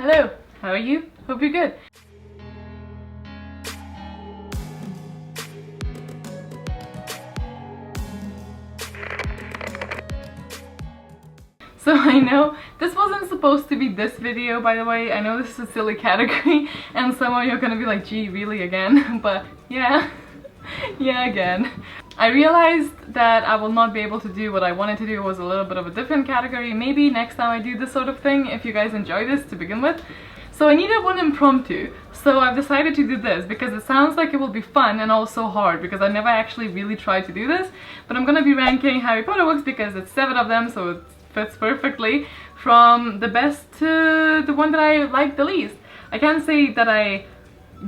Hello, how are you? Hope you're good. So I know this wasn't supposed to be this video, by the way. I know this is a silly category and some of you are gonna be like, gee, really again? But yeah, yeah, again. I realized that I will not be able to do what I wanted to do. It was a little bit of a different category. Maybe next time I do this sort of thing, if you guys enjoy this to begin with. So I needed one impromptu, so I've decided to do this because it sounds like it will be fun and also hard because I never actually really tried to do this. But I'm gonna be ranking Harry Potter books because it's 7 of them, so it fits perfectly from the best to the one that I like the least. I can't say that I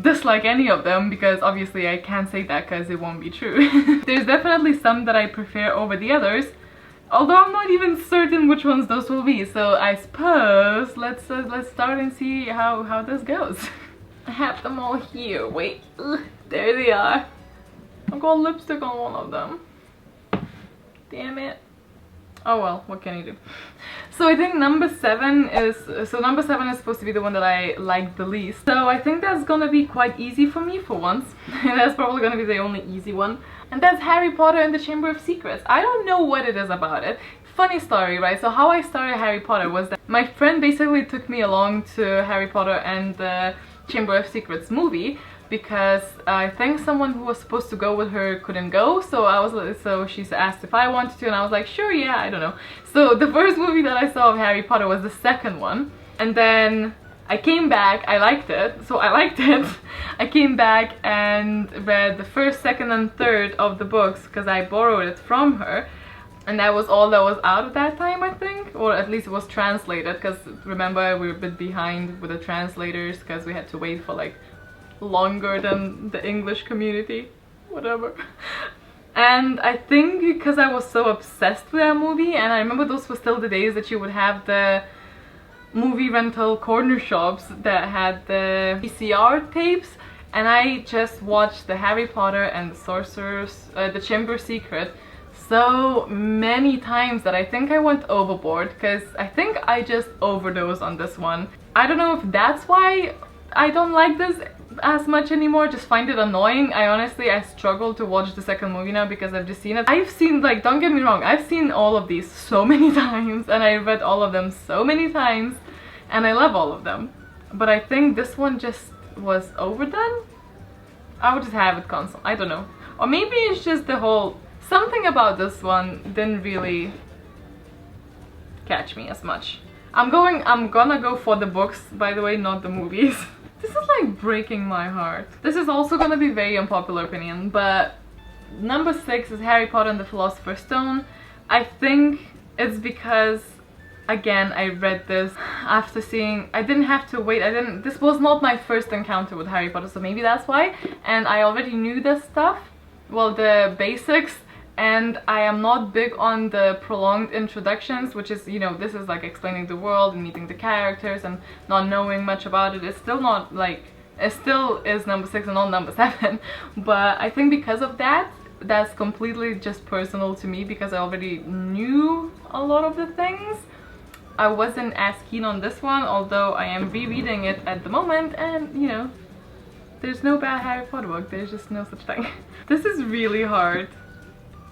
dislike any of them because obviously I can't say that because it won't be true. There's definitely some that I prefer over the others, although I'm not even certain which ones those will be. So I suppose let's start and see how this goes. I have them all here. Wait, there they are. I've got lipstick on one of them. Damn it. Oh well, what can you do? So I think number 7 is supposed to be the one that I like the least. So I think that's gonna be quite easy for me for once. That's probably gonna be the only easy one. And that's Harry Potter and the Chamber of Secrets. I don't know what it is about it. Funny story, right? So how I started Harry Potter was that my friend basically took me along to Harry Potter and the Chamber of Secrets movie, because I think someone who was supposed to go with her couldn't go, so she asked if I wanted to, and I was like, sure, yeah, I don't know. So the first movie that I saw of Harry Potter was the second one, and then I came back, I liked it, so I liked it. I came back and read the first, second, and third of the books because I borrowed it from her, and that was all that was out at that time, I think, or at least it was translated, because remember we were a bit behind with the translators because we had to wait for like longer than the English community, whatever. And I think because I was so obsessed with that movie, and I remember those were still the days that you would have the movie rental corner shops that had the VCR tapes, and I just watched the Harry Potter and the Chamber of Secret so many times that I think I went overboard, because I think I just overdosed on this one. I don't know if that's why I don't like this as much anymore, just find it annoying. I struggle to watch the second movie now because I've just seen it. I've seen, like, don't get me wrong, I've seen all of these so many times and I read all of them so many times and I love all of them, but I think this one just was overdone. I would just have it constant, I don't know, or maybe it's just the whole something about this one didn't really catch me as much. I'm gonna go for the books, by the way, not the movies. This is like breaking my heart. This is also gonna be very unpopular opinion, but number 6 is Harry Potter and the Philosopher's Stone. I think it's because, again, I read this after seeing, I didn't have to wait, this was not my first encounter with Harry Potter, so maybe that's why, and I already knew this stuff, well, the basics, and I am not big on the prolonged introductions, which is, you know, this is like explaining the world and meeting the characters and not knowing much about it. It's still not like, it still is number 6 and not number 7, but I think because of that, that's completely just personal to me because I already knew a lot of the things. I wasn't as keen on this one, although I am rereading it at the moment, and you know, there's no bad Harry Potter book, there's just no such thing. This is really hard.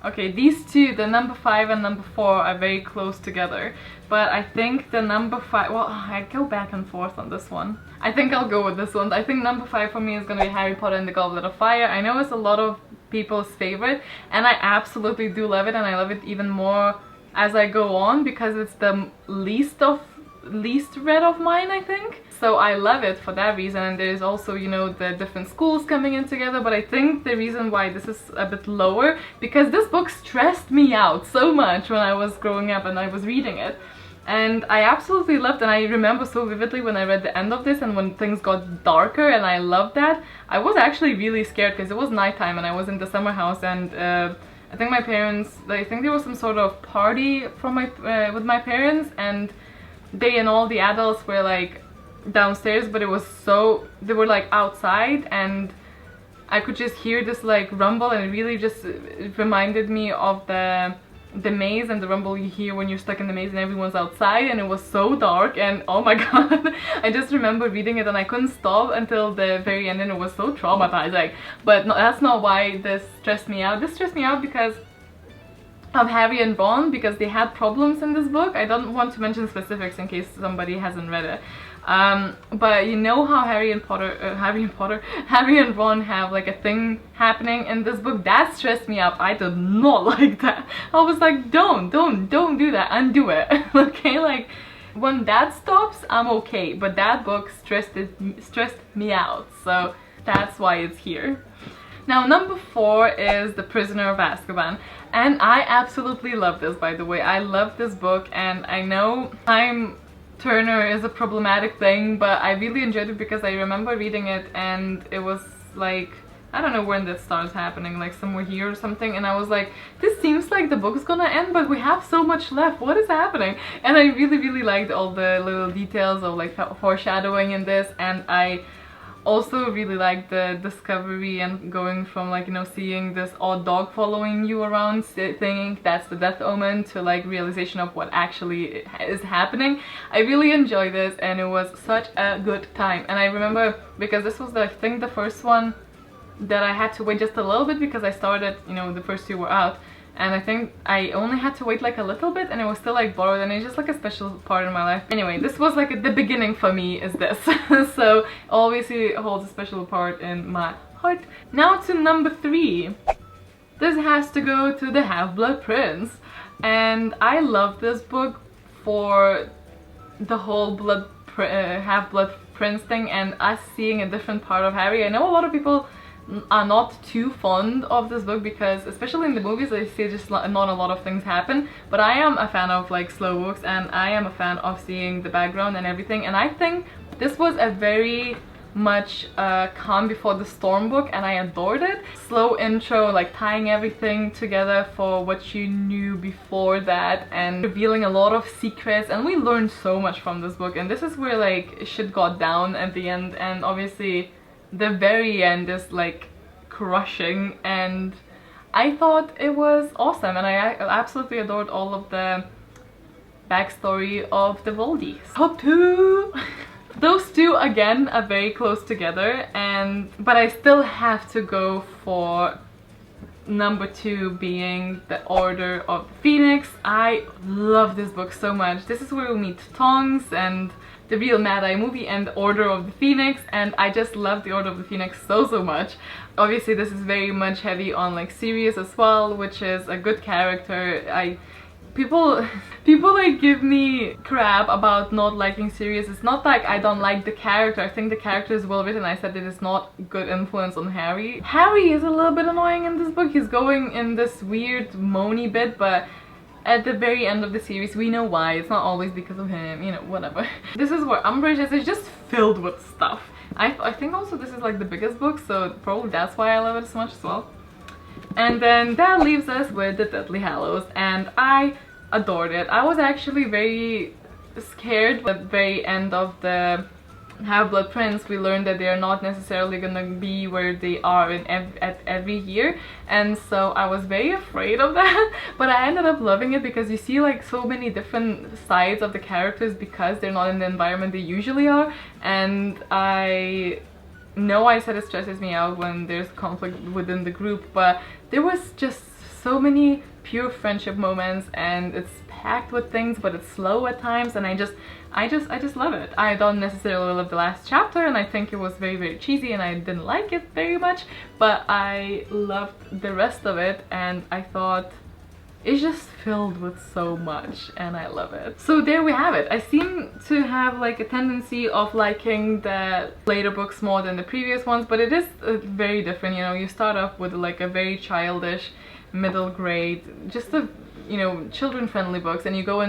Okay, these two, the number 5 and number 4, are very close together, but I think the number 5, well, I go back and forth on this one. I think I'll go with this one. I think number 5 for me is gonna be Harry Potter and the Goblet of Fire. I know it's a lot of people's favorite, and I absolutely do love it, and I love it even more as I go on because it's the least read of mine, I think. So I love it for that reason, and there's also, you know, the different schools coming in together, but I think the reason why this is a bit lower, because this book stressed me out so much when I was growing up and I was reading it, and I absolutely loved it. And I remember so vividly when I read the end of this and when things got darker, and I loved that. I was actually really scared because it was nighttime and I was in the summer house, and I think my parents, I think there was some sort of party from with my parents, and they and all the adults were like downstairs, but it was so, they were like outside, and I could just hear this like rumble, and it really just reminded me of the the maze and the rumble you hear when you're stuck in the maze and everyone's outside, and it was so dark, and oh my god, I just remember reading it and I couldn't stop until the very end, and it was so traumatizing. But no, that's not why this stressed me out. This stressed me out because of Harry and Ron, because they had problems in this book. I don't want to mention specifics in case somebody hasn't read it. But you know how Harry and Ron have like a thing happening in this book? That stressed me out. I did not like that. I was like, don't do that, undo it. Okay, like when that stops, I'm okay, but that book stressed me out, so that's why it's here. Now, number 4 is The Prisoner of Azkaban, and I absolutely love this, by the way. I love this book, and I know time turner is a problematic thing, but I really enjoyed it because I remember reading it and it was like, I don't know when this starts happening, like somewhere here or something, and I was like, this seems like the book's gonna end, but we have so much left, what is happening? And I really liked all the little details of like foreshadowing in this, and I also really like the discovery and going from, like, you know, seeing this odd dog following you around thinking that's the death omen to like realization of what actually is happening. I really enjoyed this and it was such a good time. And I remember, because this was I think the first one that I had to wait just a little bit because I started, you know, the first 2 were out, and I think I only had to wait like a little bit and it was still like borrowed, and it's just like a special part in my life. Anyway, this was like the beginning for me, is this. So obviously it holds a special part in my heart. Now to number 3. This has to go to The Half-Blood Prince, and I love this book for the whole Half-Blood Prince thing and us seeing a different part of Harry. I know a lot of people are not too fond of this book because, especially in the movies, I see just not a lot of things happen, but I am a fan of like slow books, and I am a fan of seeing the background and everything, and I think this was a very much calm before the storm book, and I adored it. Slow intro, like tying everything together for what you knew before that, and revealing a lot of secrets, and we learned so much from this book, and this is where like shit got down at the end, and obviously the very end is like crushing, and I thought it was awesome, and I absolutely adored all of the backstory of the Voldies. Top 2! Those 2 again are very close together, but I still have to go for number 2 being The Order of the Phoenix. I love this book so much. This is where we meet Tonks and the real Mad Eye movie and The Order of the Phoenix, and I just love The Order of the Phoenix so much. Obviously this is very much heavy on like Sirius as well, which is a good character. People like give me crap about not liking Sirius. It's not like I don't like the character. I think the character is well written. I said it is not good influence on Harry. Harry is a little bit annoying in this book. He's going in this weird moany bit, but at the very end of the series we know why. It's not always because of him, you know, whatever. This is where Umbridge is. It's just filled with stuff. I think also this is like the biggest book, so probably that's why I love it so much as well. And then that leaves us with The Deathly Hallows, and I adored it. I was actually very scared at the very end of the Half-Blood Prince. We learned that they are not necessarily gonna be where they are at every year, and so I was very afraid of that, but I ended up loving it because you see like so many different sides of the characters because they're not in the environment they usually are. And I know I said it stresses me out when there's conflict within the group, but there was just so many pure friendship moments, and it's packed with things, but it's slow at times, and I just love it. I don't necessarily love the last chapter, and I think it was very cheesy and I didn't like it very much, but I loved the rest of it, and I thought it's just filled with so much, and I love it. So there we have it. I seem to have like a tendency of liking the later books more than the previous ones, but it is very different, you know. You start off with like a very childish middle grade, just a, you know, children-friendly books, and you grow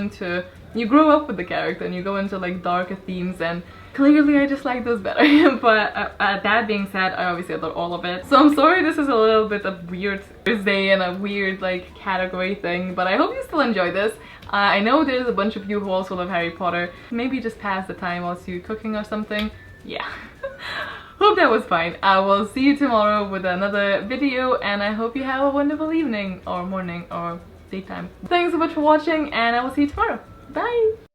up with the character and you go into like darker themes, and clearly I just like those better. But that being said, I obviously adore all of it. So I'm sorry this is a little bit of weird Thursday and a weird like category thing, but I hope you still enjoy this. I know there's a bunch of you who also love Harry Potter. Maybe just pass the time whilst you're cooking or something. Yeah. Hope that was fine. I will see you tomorrow with another video, and I hope you have a wonderful evening or morning or daytime. Thanks so much for watching, and I will see you tomorrow. Bye!